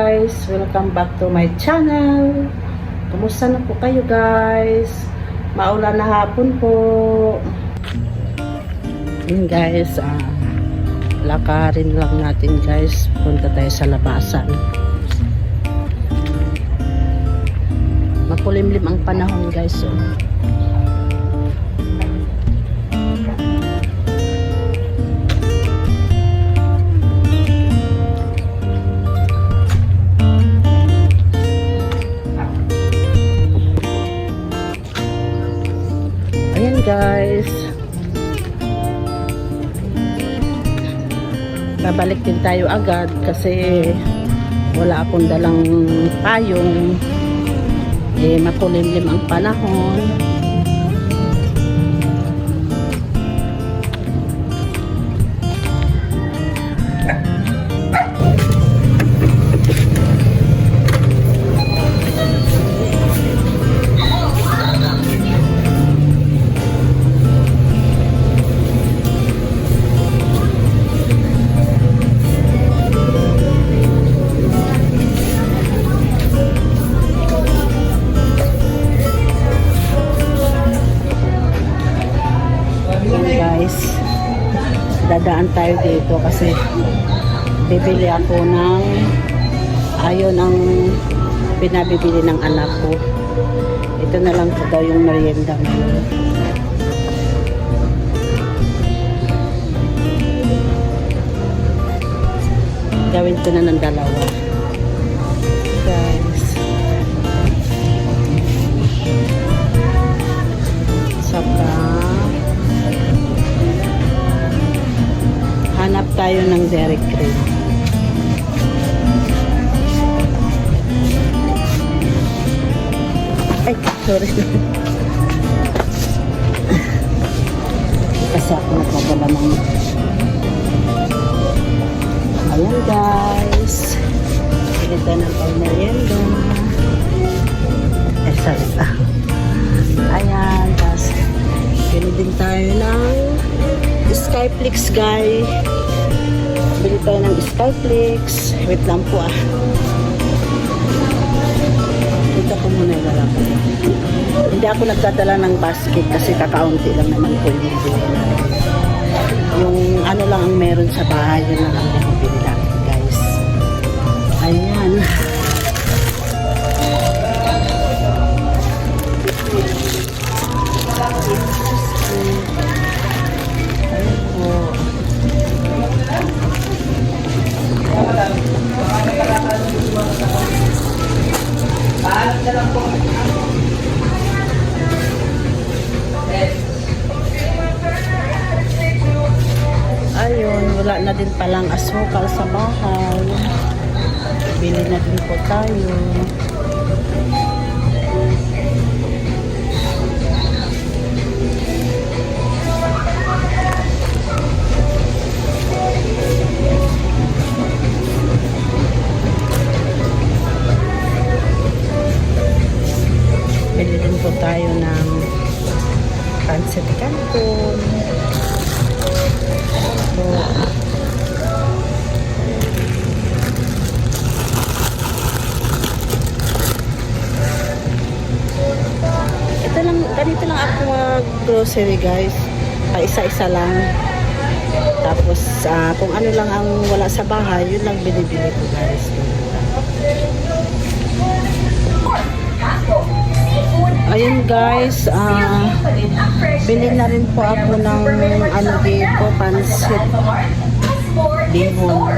guys! Welcome back to my channel. Kumusta na po kayo guys? Maulan na hapon po. Yun guys, lakarin lang natin guys. Punta tayo sa labasan. Makulimlim ang panahon guys. Ayan guys, babalik din tayo agad kasi wala akong dalang payong, makulimlim ang panahon. Dadaan tayo dito kasi bibili ako ng ayon ang pinabibili ng anak ko. Ito na lang po daw yung merienda ngayon. Gawin ko na ng dalawa guys. Saka hanap tayo ng dairy cream. Ay, sorry. Kasi ako nagpagala ng... Ayan guys. Pili tayo ng pag-merienda. Sorry. Ayan, tapos pili din tayo ng Skyflix guys. Bili tayo ng Skyflix. Wait lang po Dito ko muna ilalap. Hindi ako nagdadala ng basket kasi kakaunti lang naman po yung bibili natin. Yung ano lang ang meron sa bahay, yun lang ang bibili natin guys. Ayan. Ayun, wala na din palang asukal sa bahay. Bili na din po tayo. Bili din po tayo ng pancit canton. Ganito lang ako mag-grocery guys. Isa-isa lang. Tapos kung ano lang ang wala sa bahay, yun lang binibili ko guys. Ayun guys, bili na rin po ako ng ano dito, pansit bihon.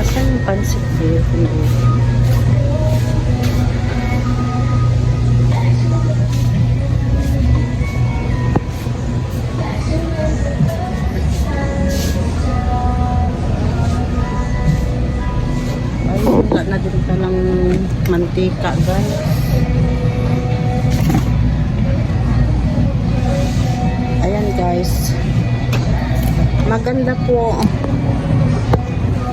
Asan yung pansit bihon? Wala na din palang mantika guys. Ayan guys, maganda po.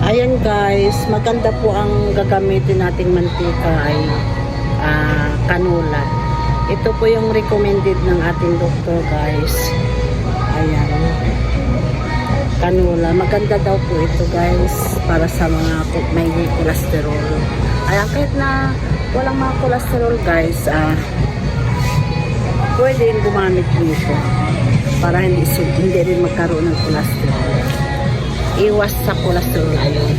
Ayan guys, maganda po ang gagamitin nating mantika ay canola. Ito po yung recommended ng ating doktor, guys. Ayan. Canola. Maganda daw po ito, guys, para sa mga may cholesterol. Ayan, kahit na walang mga cholesterol, guys, pwede rin gumamit nito para hindi rin magkaroon ng cholesterol. Iwas sa cholesterol, ayun.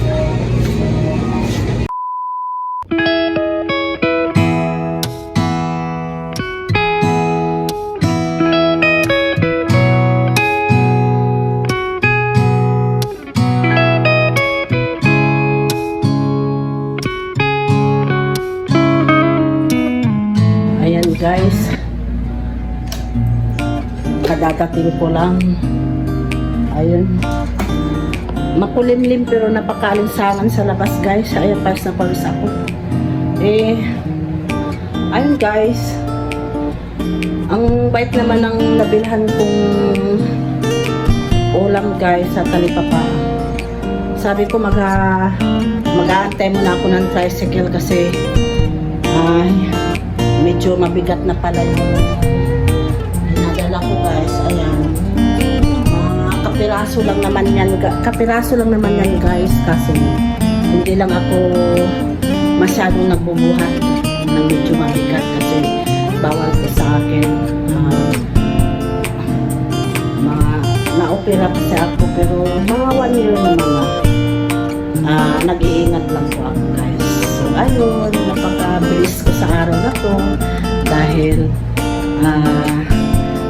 Guys, kadadating ko lang. Ayun, makulimlim pero napakalinsangan sa labas, guys. Ayan, pawis na pawis ako. Ayun, guys, ang bait naman ng nabilhan kong ulam, guys, sa talipapa. Sabi ko mag-aantay muna ako ng tricycle kasi medyo mabigat na pala yung nadala ko, guys. Ayan, kapiraso lang naman yan, guys, kasi hindi lang ako masyadong nagbubuhat ng medyo mabigat kasi bawal ko sa akin. Na-opera kasi ako pero mga 1 year na nag-iingat lang po ako, guys. So ayun, napaka-bilis ko sa araw na to dahil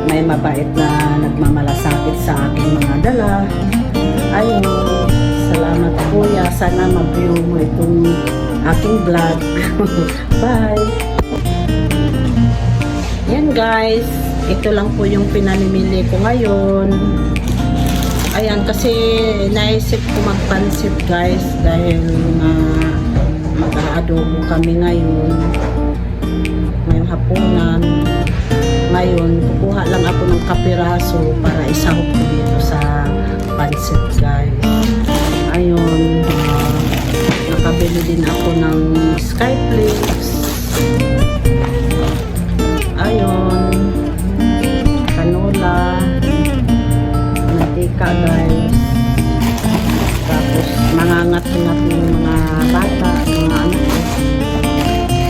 may mabait na nagmamalasakit sa aking mga dala. Ayun, salamat kuya, sana mag-view mo itong aking vlog. Bye! Yan, guys, ito lang po yung pinamimili ko ngayon. Ayan, kasi naisip ko magpansit, guys, dahil mag-aadobo kami ngayong hapunan. Ngayon, kukuha lang ako ng kapiraso para isahog ko dito sa pansit, guys. Ayun, nakabili din ako ng Skyflix. Ayun, canola, mantika, guys. Tapos mangangat-ngat ng mga bata, mga anak ko.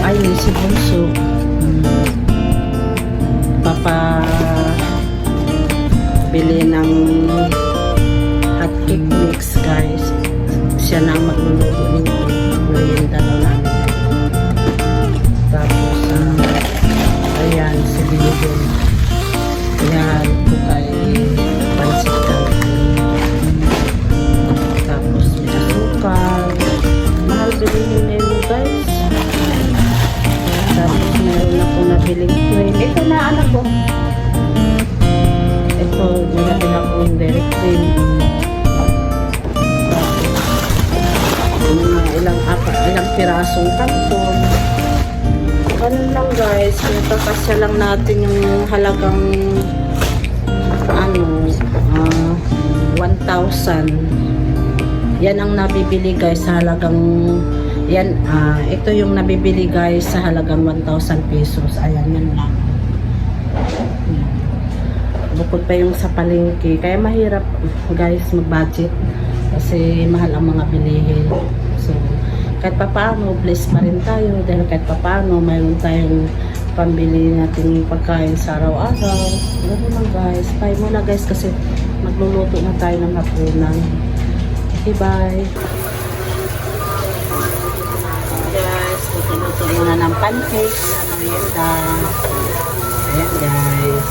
Ayun, si Bunso. Bili ng hot cake mix, guys. Siya na magluluto nito. Merienda na namin. Tapos, ayan, si Bilibin. Ayan, ito kay pansit canton. Tapos, may asukal. Mahal bilihin na yun, guys. Tapos, meron ako nabiling cream. Ito na, anak ko. Ito, nilapin ako yung dairy cream. Ilang pirasong kanton. Ganun lang, guys. Pinagkakasya lang natin yung halagang 1,000. Yan ang nabibili, guys, sa halagang ito yung nabibili, guys, sa halagang 1,000 pesos. Ayan, yan lang. Bukod pa yung sa palengke. Kaya mahirap, guys, mag-budget kasi mahal ang mga bilihin. So, kahit pa paano, blessed pa rin tayo dahil kahit pa paano, mayroon tayong pambili natin pagkain sa araw-araw. Ganun lang, guys. Bye muna, guys, kasi magluluto na tayo ng hapunan. Okay, bye. Guys, luto-lutuin na ng pancakes na merienda. Ayan, guys.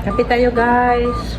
Kape tayo, guys.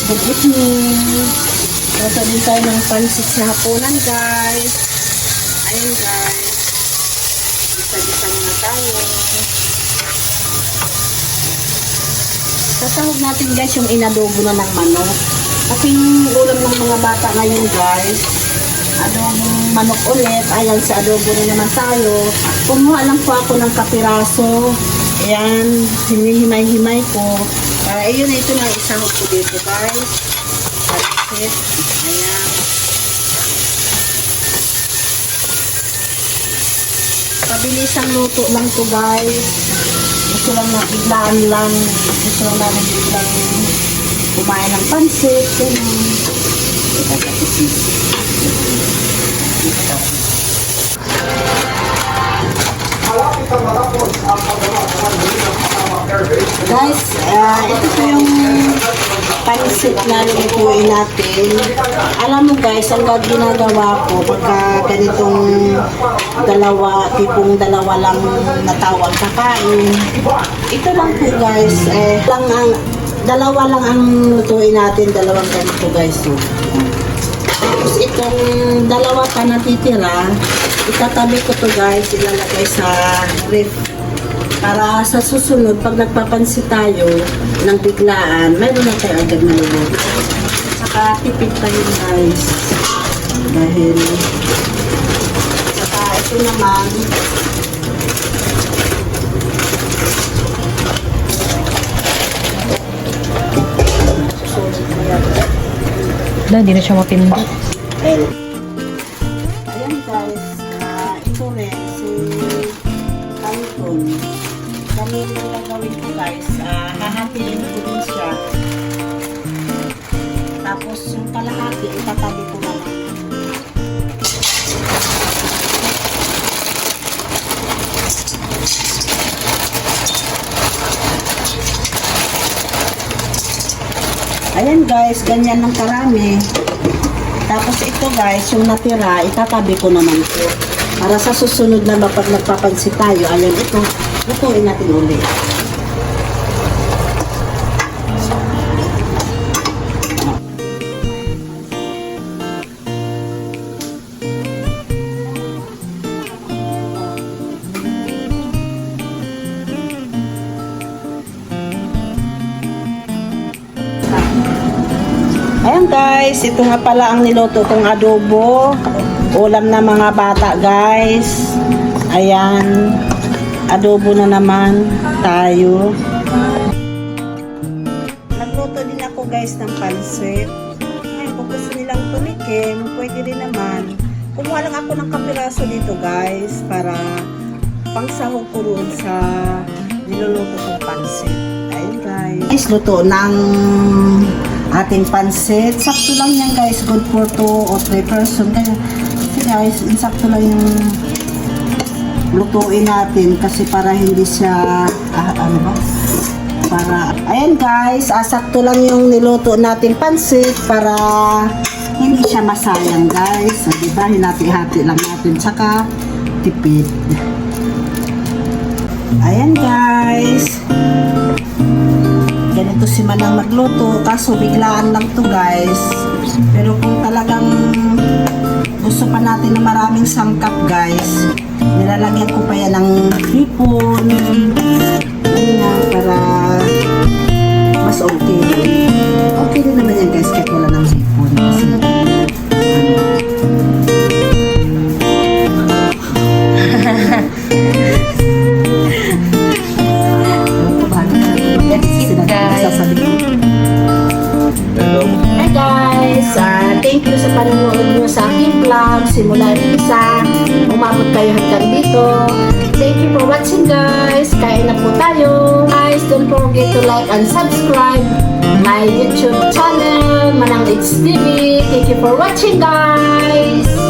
Good evening. Nasa din tayo ng pansit sa hapunan, guys. Ayun, guys. Isa-isa muna tayo. Sasahog natin, guys, yung inadobo na ng manok. Kasi yung ulam ng mga bata ngayon, guys, anong manok ulit. Ayan, sa adobo na naman tayo. Kumuha lang po ako ng kapiraso. Ayan, hinihimay-himay ko. Para ayun, ito na isahog ko dito, guys. Pansit. Ayan. Pabilisang luto lang to, guys. Gusto lang na biglaan lang. Gusto lang namin biglang kumain ng pansit. Guys, ito po yung pansit na lutuin natin. Alam mo, guys, ang ginagawa ko pagka ganitong tipong dalawa lang na tao ang kakain. Ito lang po, guys, dalawa lang ang lutuin natin, dalawang ganito, guys. Tapos itong dalawa pa natitira, itatabi ko to, guys, ilalagay sa ref. Para sa susunod, pag nagpapansit tayo ng biglaan, mayroon na tayo agad na luluto. Saka tipid tayo, guys. Dahil saka ito naman, susunod ko yan. Hindi na siya mapindot. Ayan, guys, ito rin, si Canton. Ganito yung gagawin ko, guys. Hahatiin ko din siya. Tapos yung kalahati, itatabi ko naman. Ayan, guys, ganyan ng karami. Tapos ito, guys, yung natira, itatabi ko naman po. Para sa susunod na pag nagpapansit tayo, ayan ito, lutuin natin ulit. Ayan, guys, ito nga pala ang niluto kong adobo. Ulam na mga bata, guys. Ayan. Adobo na naman tayo. Nagluto din ako, guys, ng pansit. Ngayon, kung gusto nilang tumikim, pwede din naman. Kumuha lang ako ng kapiraso dito, guys, para pangsahog ko roon sa niluluto kong pansit. Ayun, guys. Luto ng ating pansit. Sakto lang yan, guys. Good for 2 or 3 person. Kaya, guys, insakto lang yung lutuin natin kasi para hindi siya ayan, guys, sakto lang yung niluto nating pansit para hindi siya masayang, guys. So, diba, hinati-hati lang natin saka tipid. Ayan, guys, ganito si Manang magluto, kaso biglaan lang to, guys. Pero kung talagang gusto pa natin na maraming sangkap, guys, nilalagyan ko pa yan ng hipon. Ayan, para mas okay. Okay din naman yan, guys, kahit wala ng hipon. Kasi, Hi, guys! Thank you sa panonood nyo sa aking vlog. Simula rin isa, umabot kayo hanggang dito. Thank you for watching, guys. Kain na po tayo. Guys, don't forget to like and subscribe my YouTube channel, Manang It's TV. Thank you for watching, guys.